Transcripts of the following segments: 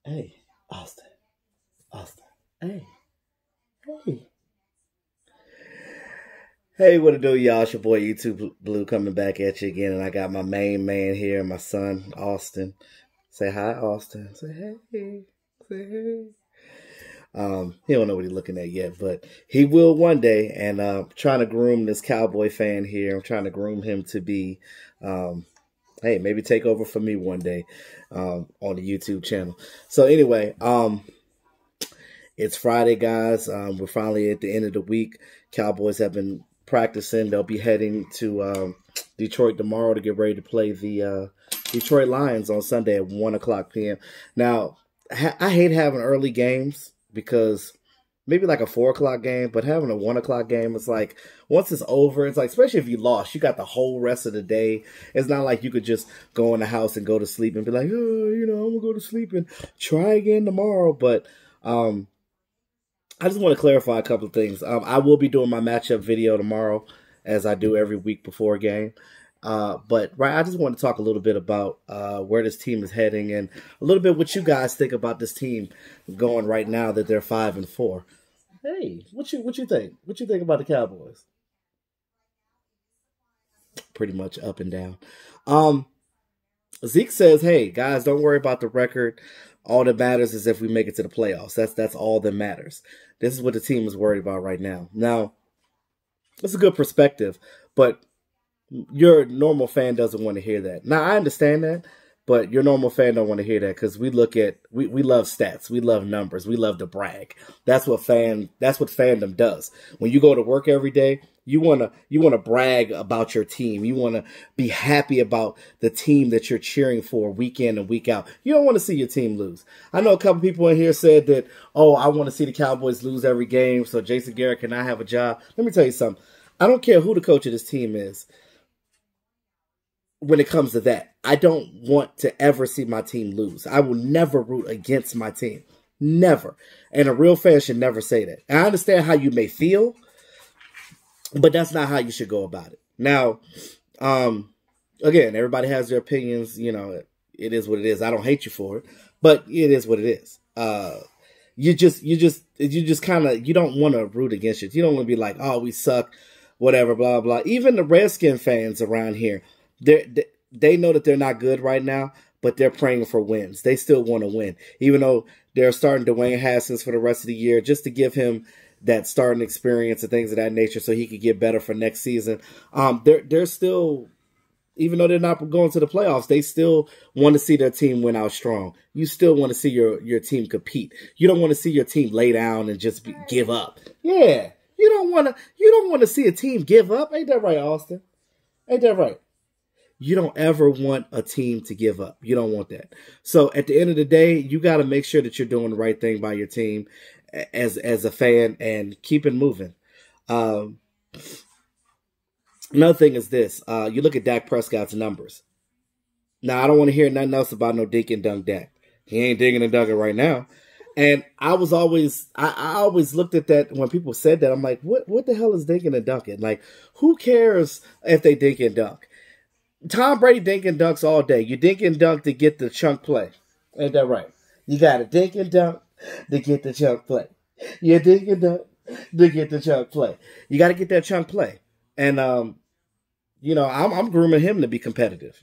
Hey, Austin. Austin. Hey. Hey. Hey, what it do, y'all? It's your boy YouTube Blue coming back at you again, and I got my main man here, my son, Austin. Say hi, Austin. Say hey. Say hey. He don't know what he's looking at yet, but he will one day. And trying to groom this Cowboy fan here. I'm trying to groom him to be, hey, maybe take over for me one day on the YouTube channel. So anyway, it's Friday, guys. We're finally at the end of the week. Cowboys have been practicing. They'll be heading to Detroit tomorrow to get ready to play the Detroit Lions on Sunday at 1 o'clock p.m. Now, I hate having early games because maybe like a 4 o'clock game, but having a 1 o'clock game, it's like once it's over, it's like, especially if you lost, you got the whole rest of the day. It's not like you could just go in the house and go to sleep and be like, oh, I'm going to go to sleep and try again tomorrow. But I just want to clarify a couple of things. I will be doing my matchup video tomorrow, as I do every week before a game. But I just want to talk a little bit about where this team is heading and a little bit what you guys think about this team going right now that they're 5-4. Hey, what you think? What you think about the Cowboys? Pretty much up and down. Zeke says, "Hey guys, don't worry about the record. All that matters is if we make it to the playoffs. That's all that matters." This is what the team is worried about right now. Now, that's a good perspective, but your normal fan doesn't want to hear that. Now, I understand that, but your normal fan don't want to hear that because we love stats, we love numbers, we love to brag. That's what fandom does. When you go to work every day, you wanna brag about your team. You wanna be happy about the team that you're cheering for week in and week out. You don't want to see your team lose. I know a couple people in here said that, oh, I want to see the Cowboys lose every game so Jason Garrett cannot have a job. Let me tell you something. I don't care who the coach of this team is. When it comes to that, I don't want to ever see my team lose. I will never root against my team. Never. And a real fan should never say that. And I understand how you may feel, but that's not how you should go about it. Now, again, everybody has their opinions. You know, it is what it is. I don't hate you for it, but it is what it is. You just kind of, you don't want to root against it. You don't want to be like, oh, we suck, whatever, blah, blah. Even the Redskin fans around here, they know that they're not good right now, but they're praying for wins. They still want to win, even though they're starting Dwayne Haskins for the rest of the year just to give him that starting experience and things of that nature so he could get better for next season. They're still, even though they're not going to the playoffs, they still want to see their team win out strong. You still want to see your team compete. You don't want to see your team lay down and just give up. Yeah, you don't want to see a team give up. Ain't that right, Austin? Ain't that right? You don't ever want a team to give up. You don't want that. So at the end of the day, you got to make sure that you're doing the right thing by your team as a fan and keep it moving. Another thing is this. You look at Dak Prescott's numbers. Now, I don't want to hear nothing else about no dink and dunk Dak. He ain't dinking and dunking right now. And I always looked at that when people said that. I'm like, what the hell is dinking and dunking? Like, who cares if they dink and dunk? Tom Brady dink and dunks all day. You dink and dunk to get the chunk play. Ain't that right? You got to dink and dunk to get the chunk play. You dink and dunk to get the chunk play. You got to get that chunk play. And, I'm grooming him to be competitive,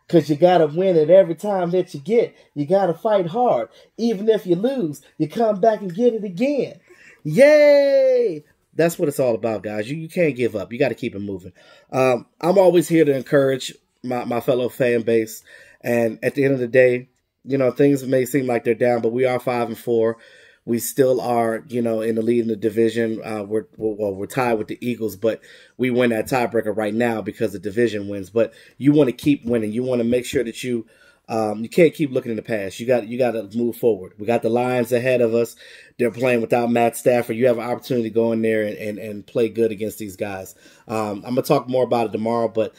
because you got to win it every time that you get. You got to fight hard. Even if you lose, you come back and get it again. Yay! That's what it's all about, guys. You can't give up. You got to keep it moving. I'm always here to encourage my fellow fan base. And at the end of the day, things may seem like they're down, but we are 5-4. We still are, in the lead in the division. We're tied with the Eagles, but we win that tiebreaker right now because the division wins. But you want to keep winning. You want to make sure that you can't keep looking in the past. You got to move forward. We got the Lions ahead of us. They're playing without Matt Stafford. You have an opportunity to go in there and play good against these guys. I'm going to talk more about it tomorrow, but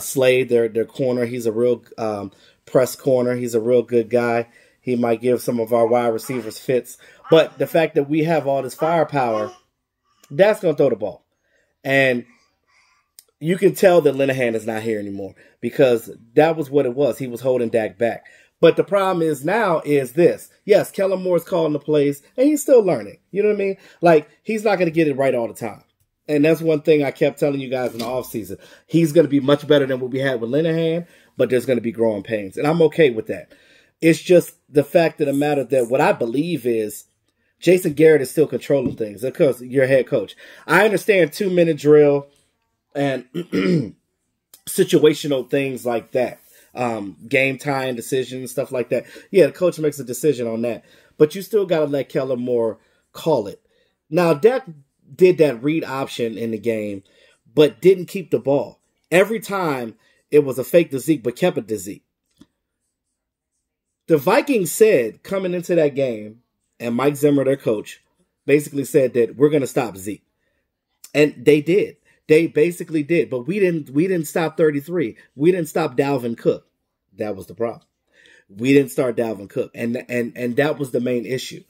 Slade, their corner, he's a real press corner. He's a real good guy. He might give some of our wide receivers fits. But the fact that we have all this firepower, that's going to throw the ball. And you can tell that Linehan is not here anymore because that was what it was. He was holding Dak back. But the problem is now is this. Yes, Kellen Moore's calling the plays, and he's still learning. You know what I mean? Like, he's not going to get it right all the time. And that's one thing I kept telling you guys in the offseason. He's going to be much better than what we had with Linehan, but there's going to be growing pains. And I'm okay with that. It's just the fact of the matter that what I believe is Jason Garrett is still controlling things because you're head coach. I understand 2-minute drill and situational things like that. Game time decisions, stuff like that. Yeah, the coach makes a decision on that. But you still got to let Kellen Moore call it. Now, Dak did that read option in the game, but didn't keep the ball. Every time it was a fake to Zeke, but kept it to Zeke. The Vikings said coming into that game, and Mike Zimmer, their coach, basically said that we're going to stop Zeke. And they did. They basically did. But we didn't stop 33. We didn't stop Dalvin Cook. That was the problem. We didn't start Dalvin Cook. And that was the main issue.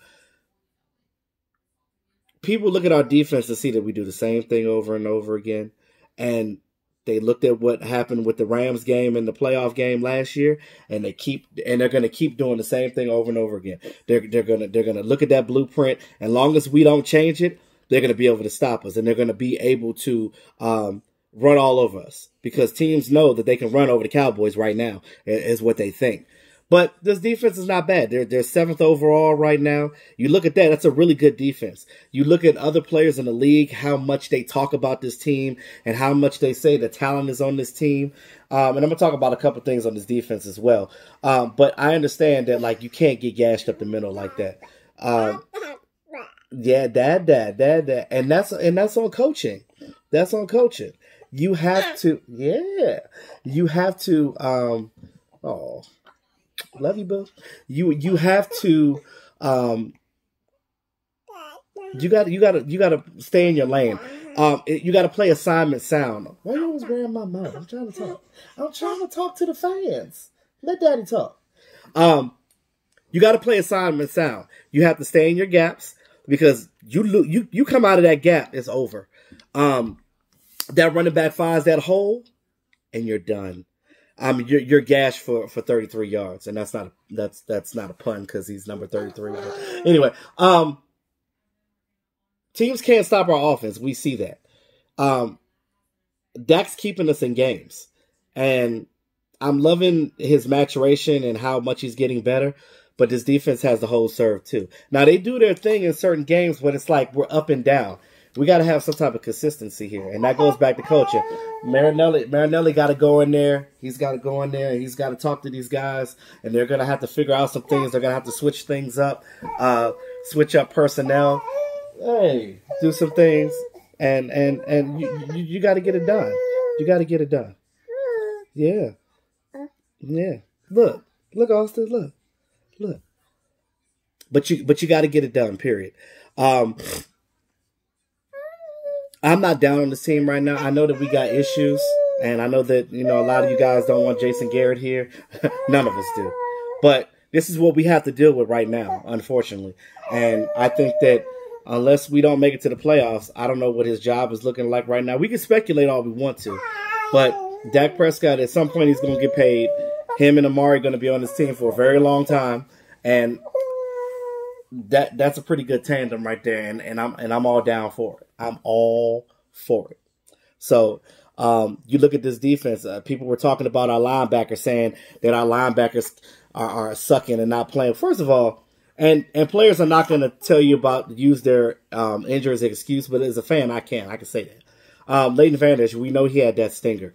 People look at our defense to see that we do the same thing over and over again. And they looked at what happened with the Rams game and the playoff game last year, and they're going to keep doing the same thing over and over again. They're going to look at that blueprint, and long as we don't change it, they're going to be able to stop us, and they're going to be able to run all over us because teams know that they can run over the Cowboys right now, is what they think. But this defense is not bad. They're 7th overall right now. You look at that, that's a really good defense. You look at other players in the league, how much they talk about this team and how much they say the talent is on this team. And I'm going to talk about a couple things on this defense as well. But I understand that, like, you can't get gashed up the middle like that. Yeah, dad. And that's on coaching. That's on coaching. You have to, love you, boo. You have to you gotta stay in your lane. You gotta play assignment sound. Why you always grabbing my mouth? I'm trying to talk. I'm trying to talk to the fans. Let daddy talk. You gotta play assignment sound. You have to stay in your gaps because you come out of that gap, it's over. That running back finds that hole and you're done. You're gashed for 33 yards, and that's not a pun because he's number 33. But anyway, teams can't stop our offense. We see that. Dak's keeping us in games, and I'm loving his maturation and how much he's getting better. But this defense has the whole serve too. Now they do their thing in certain games, but it's like we're up and down. We got to have some type of consistency here, and that goes back to coaching. Marinelli got to go in there. He's got to go in there, and he's got to talk to these guys, and they're going to have to figure out some things. They're going to have to switch things up, switch up personnel. Hey, do some things, and you got to get it done. You got to get it done. Yeah. Look, Austin. Look. But you got to get it done. Period. I'm not down on this team right now. I know that we got issues, and I know that, a lot of you guys don't want Jason Garrett here. None of us do. But this is what we have to deal with right now, unfortunately. And I think that unless we don't make it to the playoffs, I don't know what his job is looking like right now. We can speculate all we want to, but Dak Prescott, at some point, he's going to get paid. Him and Amari are going to be on this team for a very long time, and that's a pretty good tandem right there, and I'm all down for it. I'm all for it. So you look at this defense. People were talking about our linebackers, saying that our linebackers are sucking and not playing. First of all, and players are not going to use their injuries as an excuse, but as a fan, I can say that. Leighton Vander Esch, we know he had that stinger.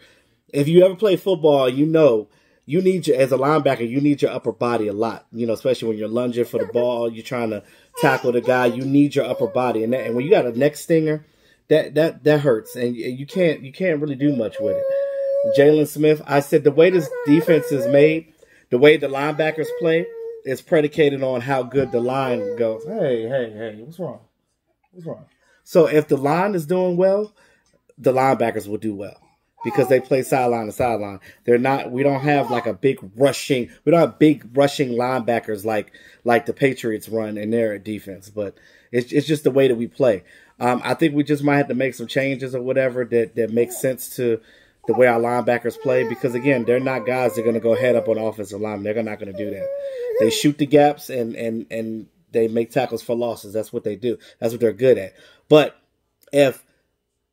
If you ever play football, you know. You need as a linebacker, you need your upper body a lot, especially when you're lunging for the ball, you're trying to tackle the guy, you need your upper body. And when you got a neck stinger, that hurts, and you can't really do much with it. Jalen Smith, I said the way this defense is made, the way the linebackers play, is predicated on how good the line goes. Hey, what's wrong? So if the line is doing well, the linebackers will do well. Because they play sideline to sideline. We don't have like big rushing linebackers like the Patriots run in their defense. But it's just the way that we play. I think we just might have to make some changes or whatever that makes sense to the way our linebackers play, because again, they're not guys that are going to go head up on the offensive line. They're not going to do that. They shoot the gaps and they make tackles for losses. That's what they do. That's what they're good at. But if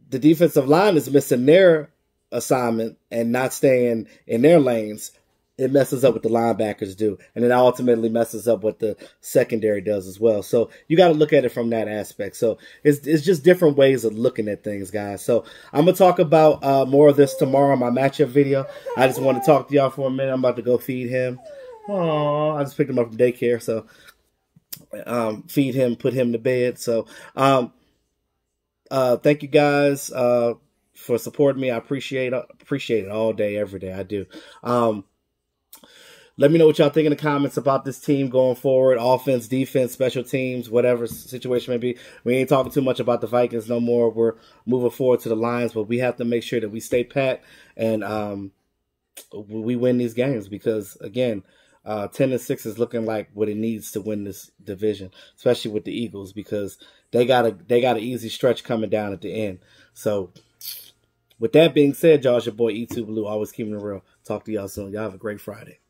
the defensive line is missing their assignment and not staying in their lanes, it messes up what the linebackers do. And it ultimately messes up what the secondary does as well. So you got to look at it from that aspect. So it's just different ways of looking at things, guys. So I'm going to talk about more of this tomorrow in my matchup video. I just want to talk to y'all for a minute. I'm about to go feed him. Oh, I just picked him up from daycare. So feed him, put him to bed. So thank you guys for supporting me. I appreciate it all day, every day. I do. Let me know what y'all think in the comments about this team going forward. Offense, defense, special teams, whatever situation may be. We ain't talking too much about the Vikings no more. We're moving forward to the Lions, but we have to make sure that we stay pat and we win these games because, again, 10-6 is looking like what it needs to win this division, especially with the Eagles, because they got an easy stretch coming down at the end. So with that being said, y'all, it's your boy E2 Blue, always keeping it real. Talk to y'all soon. Y'all have a great Friday.